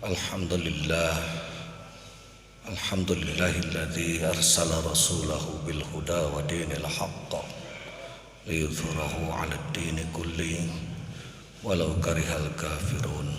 Alhamdulillah, alhamdulillahilladzi arsala rasulahu bil huda wa dinil haqq liyudhhirahu 'alad dini kulli walau karihal kafirun.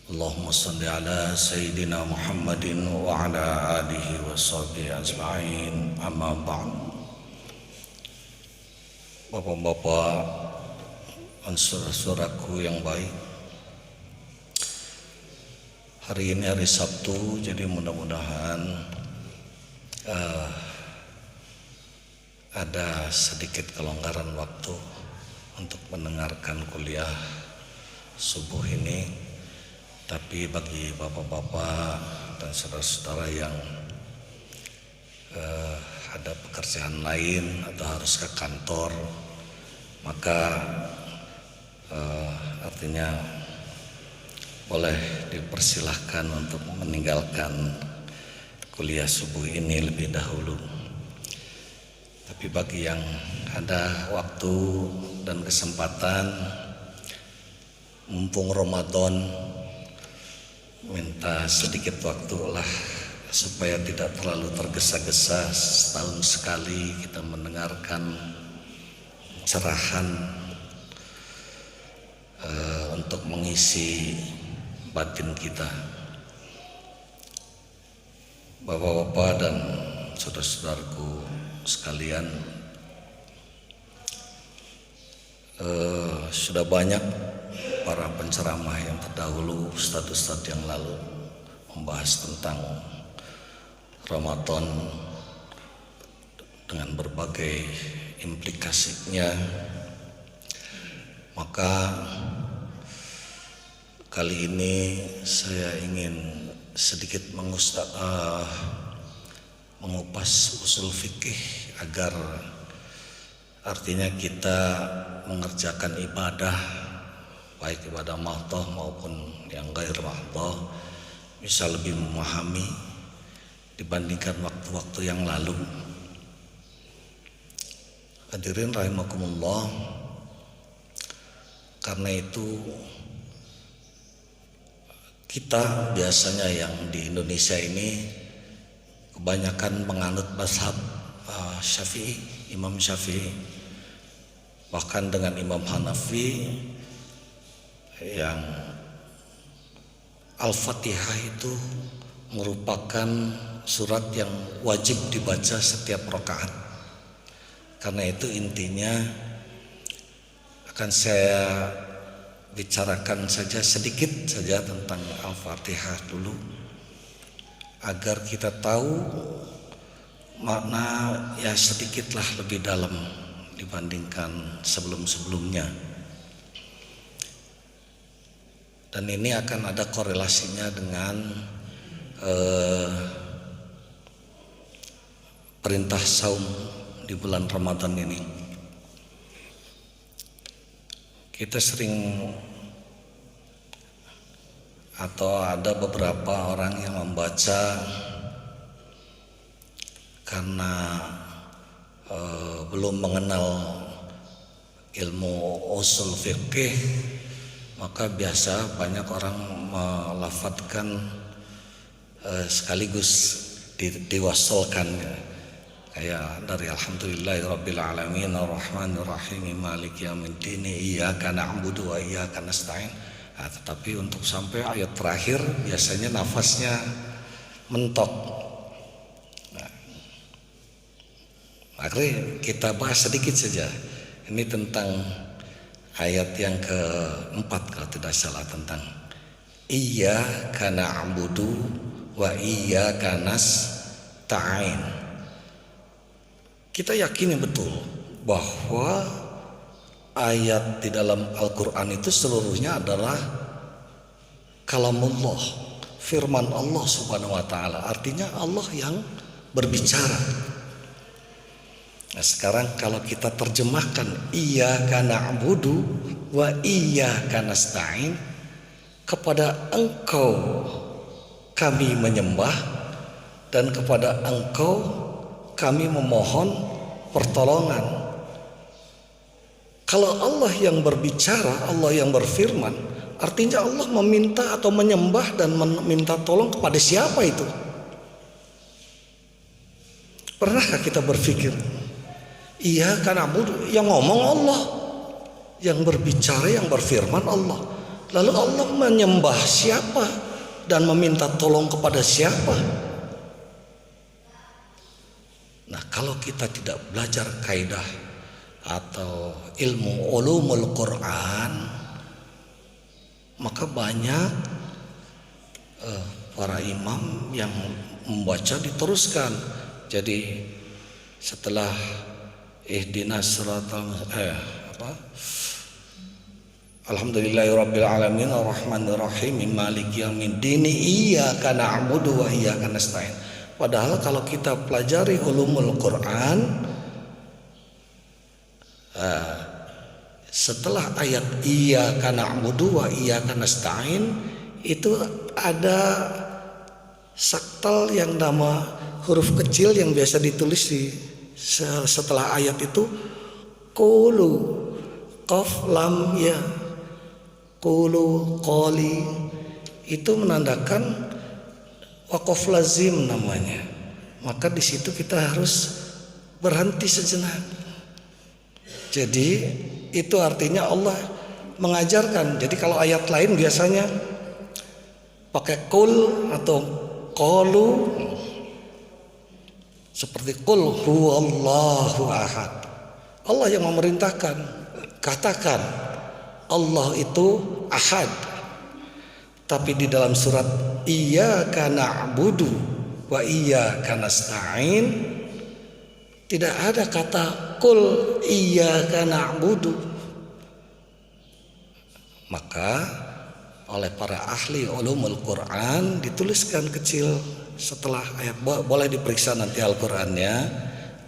Allahumma shalli ala sayyidina Muhammadin wa ala alihi wa sahbihi ajma'in. Amma ba'd. Bapak-bapak dan saudara-saudaraku yang baik, hari ini hari Sabtu, jadi mudah-mudahan ada sedikit kelonggaran waktu untuk mendengarkan kuliah subuh ini. Tapi bagi bapak-bapak dan saudara-saudara yang ada pekerjaan lain atau harus ke kantor, maka artinya boleh dipersilahkan untuk meninggalkan kuliah subuh ini lebih dahulu. Tapi bagi yang ada waktu dan kesempatan, mumpung Ramadan, minta sedikit waktu lah supaya tidak terlalu tergesa-gesa. Setahun sekali kita mendengarkan cerahan untuk mengisi batin kita. Bapak-bapak dan saudara-saudaraku sekalian, sudah banyak para penceramah yang terdahulu, ustadz-ustadz yang lalu, membahas tentang Ramadan dengan berbagai implikasinya. Maka kali ini saya ingin sedikit mengupas usul fikih agar artinya kita mengerjakan ibadah, baik ibadah mahdhah maupun yang ghair mahdhah, bisa lebih memahami dibandingkan waktu-waktu yang lalu. Hadirin rahimakumullah, karena itu kita biasanya yang di Indonesia ini kebanyakan menganut mazhab Syafi'i, Imam Syafi'i. Bahkan dengan Imam Hanafi yang Al-Fatihah itu merupakan surat yang wajib dibaca setiap rakaat. Karena itu intinya akan saya bicarakan saja sedikit saja tentang Al-Fatihah dulu, agar kita tahu makna ya sedikitlah lebih dalam dibandingkan sebelum-sebelumnya. Dan ini akan ada korelasinya dengan perintah saum di bulan Ramadan ini. Kita sering atau ada beberapa orang yang membaca karena belum mengenal ilmu usul fikih, maka biasa banyak orang melafadzkan sekaligus diwasalkan, kayak dari alhamdulillahirabbil alamin arrahmanir rahim maliki yaumiddin iyyaka na'budu wa iyyaka nasta'in. Nah, tetapi untuk sampai ayat terakhir biasanya nafasnya mentok. Nah, akhirnya kita bahas sedikit saja. Ini tentang ayat yang keempat kalau tidak salah, tentang iyyaka na'budu wa iyyaka nasta'in. Kita yakini betul bahwa ayat di dalam Al-Quran itu seluruhnya adalah kalamullah, firman Allah subhanahu wa ta'ala. Artinya Allah yang berbicara. Nah, sekarang kalau kita terjemahkan iyyaka na'budu wa iyyaka nasta'in, kepada Engkau kami menyembah dan kepada Engkau kami memohon pertolongan. Kalau Allah yang berbicara, Allah yang berfirman, Artinya Allah meminta atau menyembah dan meminta tolong kepada siapa itu? Pernahkah kita berpikir? Iya, karena yang ngomong Allah, yang berbicara, yang berfirman Allah. Lalu Allah menyembah siapa dan meminta tolong kepada siapa? Nah, kalau kita tidak belajar kaidah atau ilmu ulumul Quran, maka banyak para imam yang membaca diteruskan. Jadi setelah ihdinas siratal Alhamdulillahirabbil alamin arrahmanir rahim maliki yaumiddin iyyaka na'budu wa iyyaka nasta'in. Padahal kalau kita pelajari ulumul Quran, setelah ayat iyyaka na'budu wa iyyaka nasta'in itu ada saktal yang nama huruf kecil yang biasa ditulis di setelah ayat itu, qulu, qaf lam ya, qulu qali, itu menandakan waqaf lazim namanya. Maka di situ kita harus berhenti sejenak. Jadi itu artinya Allah mengajarkan. Jadi kalau ayat lain biasanya pakai qul atau qalu, seperti qul huwallahu ahad. Allah yang memerintahkan, katakan Allah itu ahad. Tapi di dalam surat iyyaka na'budu wa iyyaka nasta'in tidak ada kata qul iyyaka na'budu. Maka oleh para ahli ulumul Quran dituliskan kecil setelah ayat, boleh diperiksa nanti Al-Qur'annya,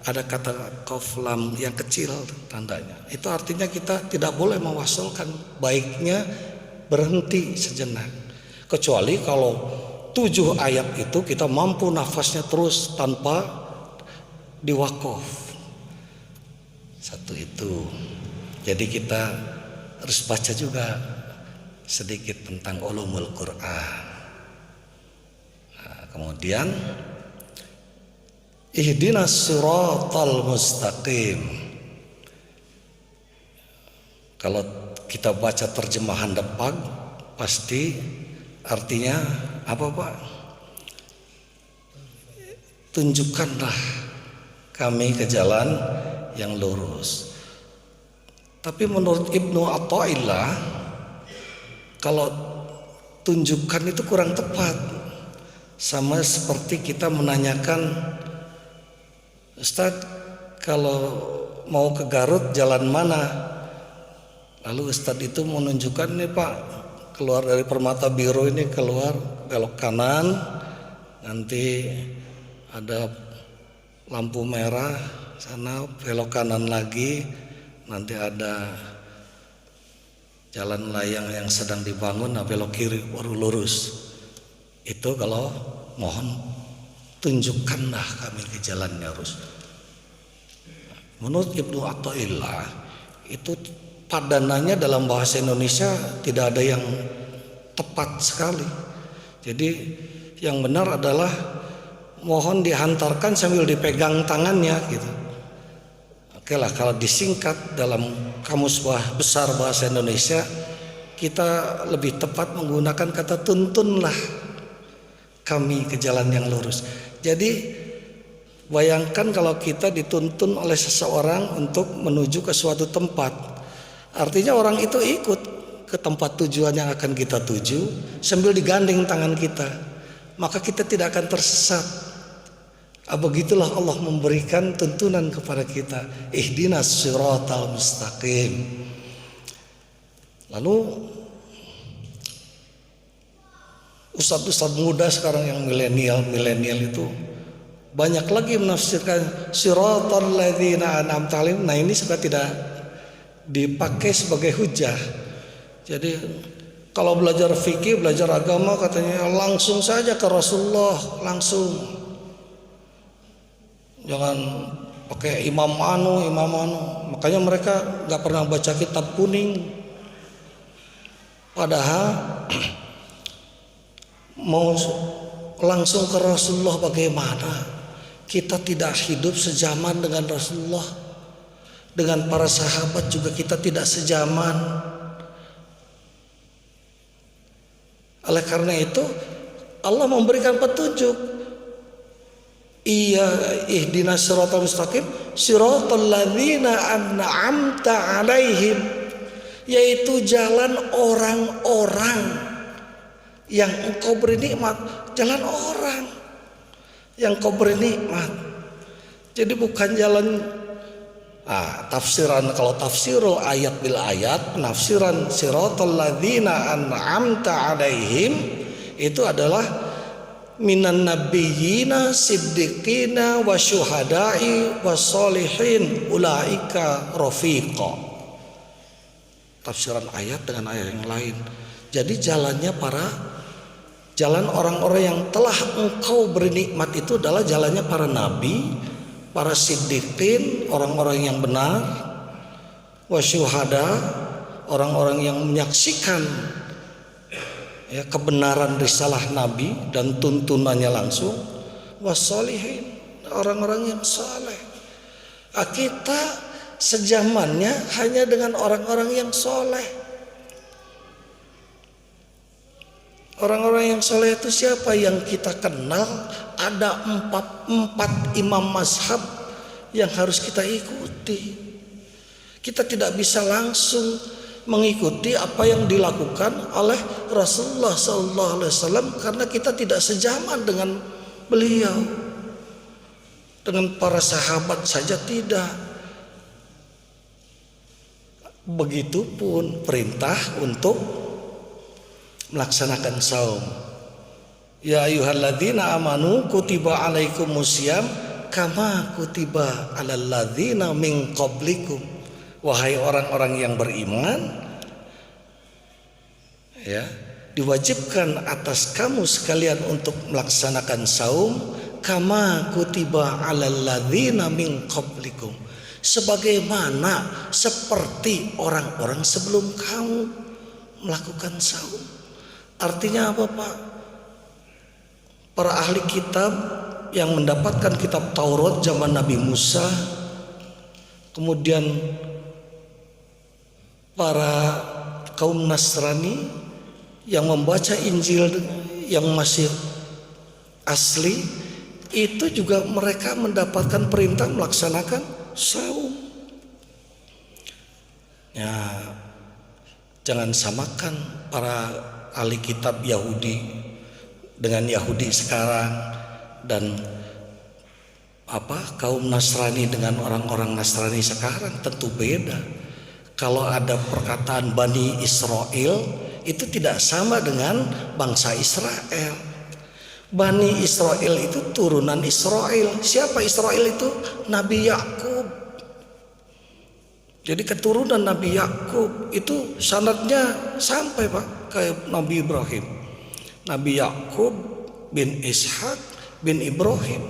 ada kata qaf lam yang kecil tandanya. Itu artinya kita tidak boleh mewasalkan, baiknya berhenti sejenak. Kecuali kalau 7 ayat itu kita mampu nafasnya terus tanpa diwakaf. Satu itu. Jadi kita harus baca juga sedikit tentang ulumul Quran. Nah, kemudian ihdinas siratal mustaqim. Kalau kita baca terjemahan depan pasti artinya apa Pak? Tunjukkanlah kami ke jalan yang lurus. Tapi menurut Ibnu Athaillah, kalau tunjukkan itu kurang tepat. Sama seperti kita menanyakan, Ustaz, kalau mau ke Garut jalan mana? Lalu Ustaz itu menunjukkan, nih Pak, keluar dari Permata Biru ini, keluar belok kanan, nanti ada lampu merah, sana belok kanan lagi, nanti ada jalan layang yang sedang dibangun, nah belok kiri baru lurus. Itu kalau mohon tunjukkanlah kami ke jalan yang lurus. Menurut Ibnu Athaillah itu padanannya dalam bahasa Indonesia tidak ada yang tepat sekali. Jadi yang benar adalah mohon dihantarkan sambil dipegang tangannya gitu. Oke lah, kalau disingkat dalam kamus besar bahasa Indonesia, kita lebih tepat menggunakan kata tuntunlah kami ke jalan yang lurus. Jadi bayangkan kalau kita dituntun oleh seseorang untuk menuju ke suatu tempat. Artinya orang itu ikut ke tempat tujuan yang akan kita tuju sambil digandeng tangan kita. Maka kita tidak akan tersesat. Begitulah Allah memberikan tuntunan kepada kita. Ihdinas siratal mustaqim. Lalu ustadz-ustadz muda sekarang yang milenial itu banyak lagi menafsirkan siratal ladzina an'amta alaihim. Nah, ini sudah tidak dipakai sebagai hujah. Jadi kalau belajar fikih, belajar agama, katanya langsung saja ke Rasulullah, langsung. Jangan pakai imam anu. Makanya mereka nggak pernah baca kitab kuning. Padahal mau langsung ke Rasulullah bagaimana? Kita tidak hidup sezaman dengan Rasulullah. Dengan para sahabat juga kita tidak sezaman. Oleh karena itu Allah memberikan petunjuk. Iya, ihdinas siratal mustaqim, siratal ladzina an'amta alaihim, yaitu jalan orang-orang yang engkau beri nikmat, jalan orang yang engkau beri nikmat. Jadi bukan jalan tafsiran, kalau tafsirul ayat bil ayat, penafsiran siratal ladzina an'amta alaihim itu adalah minan nabiyyina siddiqina wa syuhada'i wa sholihin ulaika rafiqa. Tafsiran ayat dengan ayat yang lain. Jadi jalan orang-orang yang telah engkau beri nikmat itu adalah jalannya para nabi, para siddiqin, orang-orang yang benar, wasyuhada, orang-orang yang menyaksikan kebenaran risalah nabi dan tuntunannya langsung, wassolihin, orang-orang yang saleh. Kita sejamannya hanya dengan orang-orang yang soleh. Orang-orang yang soleh itu siapa yang kita kenal? Ada empat imam mazhab yang harus kita ikuti. Kita tidak bisa langsung mengikuti apa yang dilakukan oleh Rasulullah SAW karena kita tidak sejaman dengan beliau. Dengan para sahabat saja tidak. Begitupun perintah untuk melaksanakan saum. Ya ayyuhalladzina amanu kutiba alaikumusiyam kama kutiba alal ladzina min qablikum. Wahai orang-orang yang beriman, diwajibkan atas kamu sekalian untuk melaksanakan saum kama kutiba alal ladzina min qablikum, sebagaimana seperti orang-orang sebelum kamu melakukan saum. Artinya apa, Pak? Para ahli kitab yang mendapatkan kitab Taurat zaman Nabi Musa, kemudian para kaum Nasrani yang membaca Injil yang masih asli, itu juga mereka mendapatkan perintah melaksanakan saum. Ya, jangan samakan para ahli kitab Yahudi dengan Yahudi sekarang dan kaum Nasrani dengan orang-orang Nasrani sekarang, tentu beda. Kalau ada perkataan Bani Israel itu tidak sama dengan bangsa Israel. Bani Israel itu turunan Israel. Siapa Israel itu? Nabi Yakub. Jadi keturunan Nabi Yakub itu sanadnya sampai, Pak, ke Nabi Ibrahim. Nabi Yakub bin Ishak bin Ibrahim.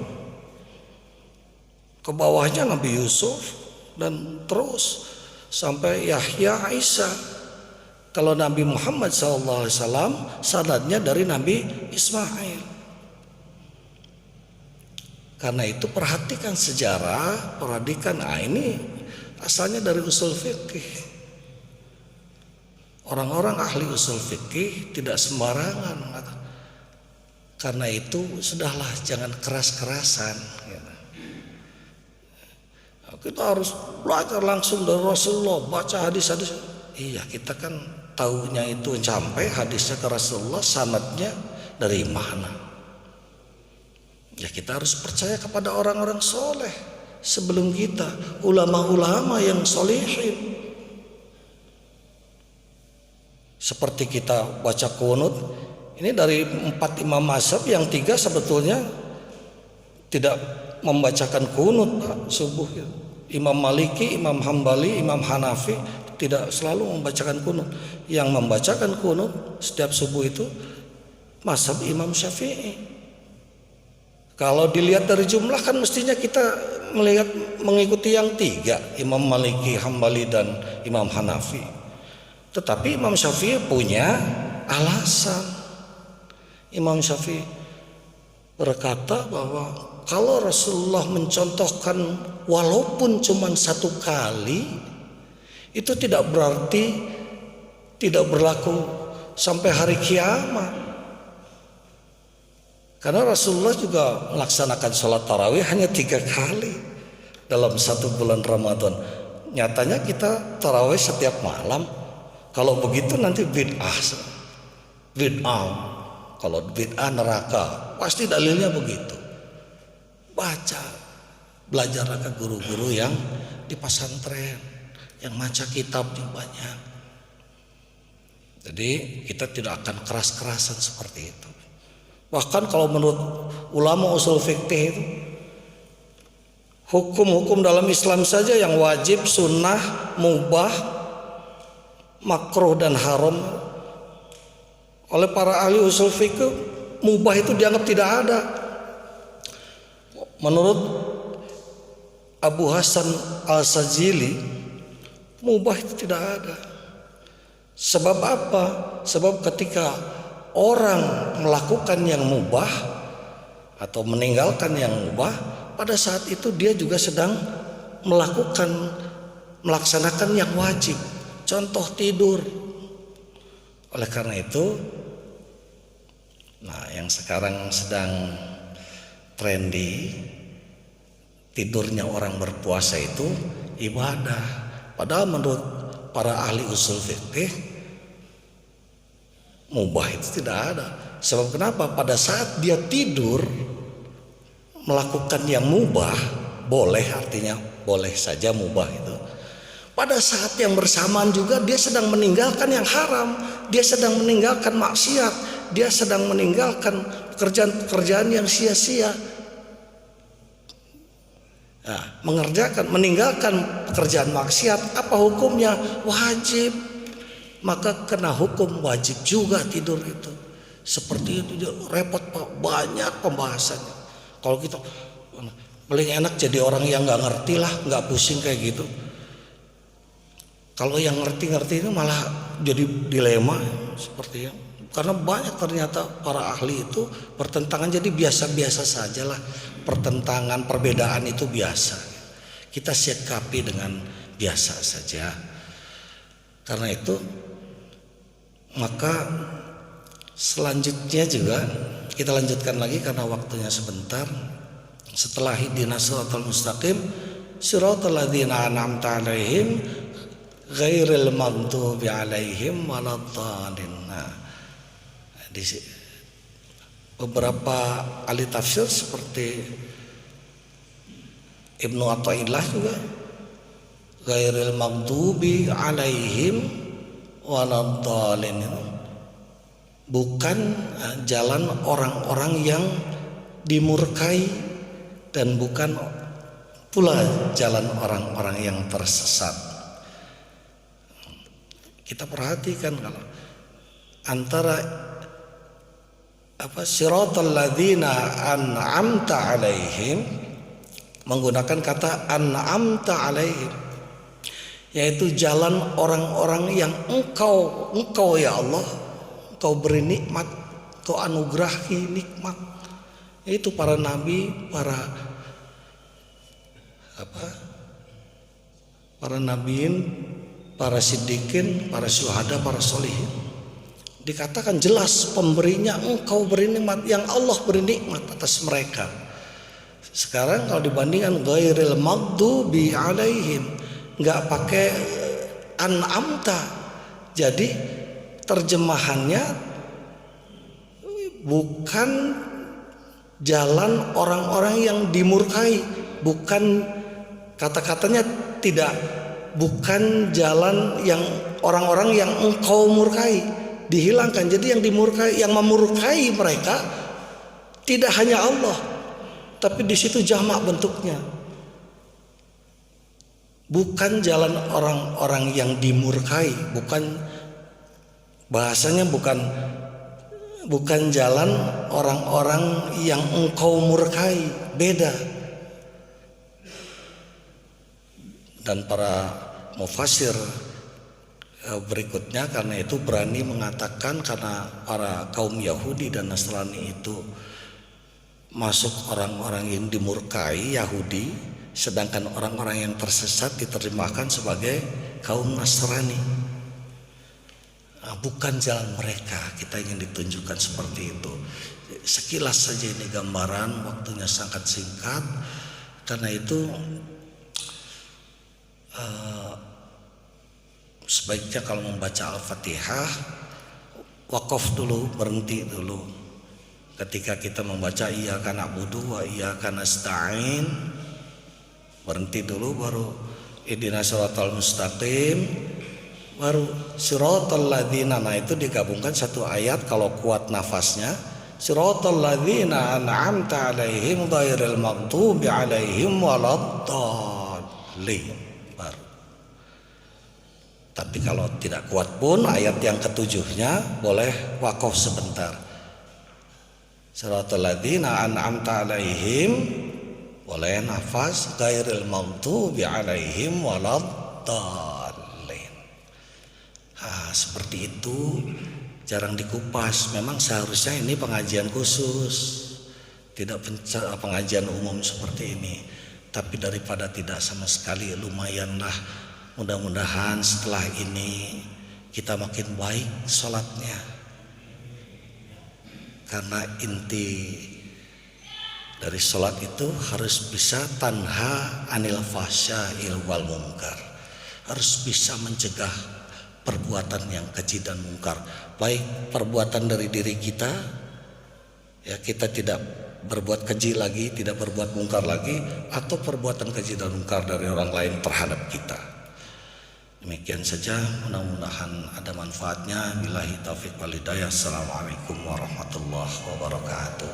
Ke bawahnya Nabi Yusuf dan terus sampai Yahya, Isa. Kalau Nabi Muhammad SAW sanadnya dari Nabi Ismail. Karena itu perhatikan sejarah, perhatikan ini asalnya dari usul fikih. Orang-orang ahli usul fikih tidak sembarangan. Karena itu sudahlah, jangan keras-kerasan. Kita harus belajar langsung dari Rasulullah, baca hadis-hadis. Iya, kita kan tahunya itu sampai hadisnya ke Rasulullah, sanadnya dari mana? Ya kita harus percaya kepada orang-orang soleh sebelum kita, ulama-ulama yang solihin. Seperti kita baca kunut, ini dari 4 imam mazhab yang 3 sebetulnya tidak membacakan kunut, Pak, subuh. Imam Maliki, Imam Hambali, Imam Hanafi tidak selalu membacakan kunut. Yang membacakan kunut setiap subuh itu mazhab Imam Syafi'i. Kalau dilihat dari jumlah kan mestinya kita mengikuti yang 3, Imam Maliki, Hambali dan Imam Hanafi. Tetapi Imam Syafi'i punya alasan. Imam Syafi'i berkata bahwa kalau Rasulullah mencontohkan walaupun cuma satu kali, itu tidak berarti tidak berlaku sampai hari kiamat. Karena Rasulullah juga melaksanakan sholat tarawih hanya 3 kali dalam 1 bulan Ramadan. Nyatanya kita tarawih setiap malam. Kalau begitu nanti bid'ah. Kalau bid'ah neraka, pasti dalilnya begitu. Baca, belajar ke guru-guru yang di pesantren, yang baca kitabnya banyak. Jadi kita tidak akan keras-kerasan seperti itu. Bahkan kalau menurut ulama usul fikih itu, hukum-hukum dalam Islam saja yang wajib, sunnah, mubah, makruh dan haram, oleh para ahli usul fikih, mubah itu dianggap tidak ada. Menurut Abu Hasan Al-Sajili, mubah itu tidak ada. Sebab apa? Sebab ketika orang melakukan yang mubah atau meninggalkan yang mubah, pada saat itu dia juga sedang melaksanakan yang wajib. Contoh tidur. Oleh karena itu, yang sekarang sedang trendy, tidurnya orang berpuasa itu ibadah. Padahal menurut para ahli usul fikih, mubah itu tidak ada. Sebab kenapa? Pada saat dia tidur melakukan yang mubah, boleh, artinya boleh saja mubah itu. Pada saat yang bersamaan juga dia sedang meninggalkan yang haram, dia sedang meninggalkan maksiat, dia sedang meninggalkan pekerjaan-pekerjaan yang sia-sia. Meninggalkan pekerjaan maksiat, apa hukumnya? Wajib. Maka kena hukum wajib juga tidur itu. Seperti itu, repot Pak, banyak pembahasannya. Kalau kita paling enak jadi orang yang nggak ngerti lah, nggak pusing kayak gitu. Kalau yang ngerti-ngerti itu malah jadi dilema seperti itu. Karena banyak ternyata para ahli itu pertentangan, jadi biasa-biasa sajalah pertentangan, perbedaan itu biasa. Kita sikapi dengan biasa saja. Karena itu maka selanjutnya juga kita lanjutkan lagi karena waktunya sebentar. Setelah ihdinas siratal mustaqim siratal ladzina an'amta 'alaihim ghairil maghdubi 'alaihim waladdallin. Di beberapa ahli tafsir seperti Ibnu Athaillah juga ghairil maghdubi 'alaihim waladdallin, bukan jalan orang-orang yang dimurkai dan bukan pula jalan orang-orang yang tersesat. Kita perhatikan kalau antara siratal ladzina an'amta 'alaihim menggunakan kata an'amta 'alaihim, yaitu jalan orang-orang yang engkau ya Allah, engkau beri nikmat, engkau anugerahi nikmat, yaitu para nabi, para nabiin, para siddiqin, para syuhada, para sholihin. Dikatakan jelas pemberinya engkau beri nikmat, yang Allah beri nikmat atas mereka. Sekarang kalau dibandingkan ghairil maghdubi 'alaihim, nggak pakai an'amta, jadi terjemahannya bukan jalan orang-orang yang dimurkai, bukan, kata-katanya tidak, bukan jalan yang orang-orang yang engkau murkai, dihilangkan. Jadi yang dimurkai, yang memurkai mereka tidak hanya Allah, tapi di situ jamak bentuknya. Bukan jalan orang-orang yang dimurkai, bukan bahasanya, bukan jalan orang-orang yang engkau murkai, beda. Dan para mufassir berikutnya karena itu berani mengatakan, karena para kaum Yahudi dan Nasrani itu masuk orang-orang yang dimurkai Yahudi, sedangkan orang-orang yang tersesat diterjemahkan sebagai kaum Nasrani. Bukan jalan mereka, kita ingin ditunjukkan seperti itu. Sekilas saja ini gambaran, waktunya sangat singkat. Karena itu sebaiknya kalau membaca Al-Fatihah wakaf dulu, berhenti dulu. Ketika kita membaca iyyaka na'budu wa iyyaka nasta'in, berhenti dulu, baru ihdinas siratal mustaqim, baru siratal ladzina. Nah itu digabungkan satu ayat kalau kuat nafasnya, siratal ladzina an'amta 'alaihim ghairil maghdubi 'alaihim waladdallin. Baru. Tapi kalau tidak kuat pun ayat yang ketujuhnya boleh wakaf sebentar. Siratal ladzina an'amta 'alaihim, boleh nafas, ghairil maghdubi 'alaihim waladdallin. Seperti itu, jarang dikupas. Memang seharusnya ini pengajian khusus, tidak pengajian umum seperti ini. Tapi daripada tidak sama sekali, lumayanlah. Mudah-mudahan setelah ini kita makin baik sholatnya. Karena inti dari sholat itu harus bisa tanha anil fahsya'i wal munkar, harus bisa mencegah perbuatan yang keji dan mungkar, baik perbuatan dari diri kita, ya kita tidak berbuat keji lagi, tidak berbuat mungkar lagi, atau perbuatan keji dan mungkar dari orang lain terhadap kita. Demikian saja, mudah-mudahan ada manfaatnya. Billahi taufiq wal hidayah. Assalamualaikum warahmatullahi wabarakatuh.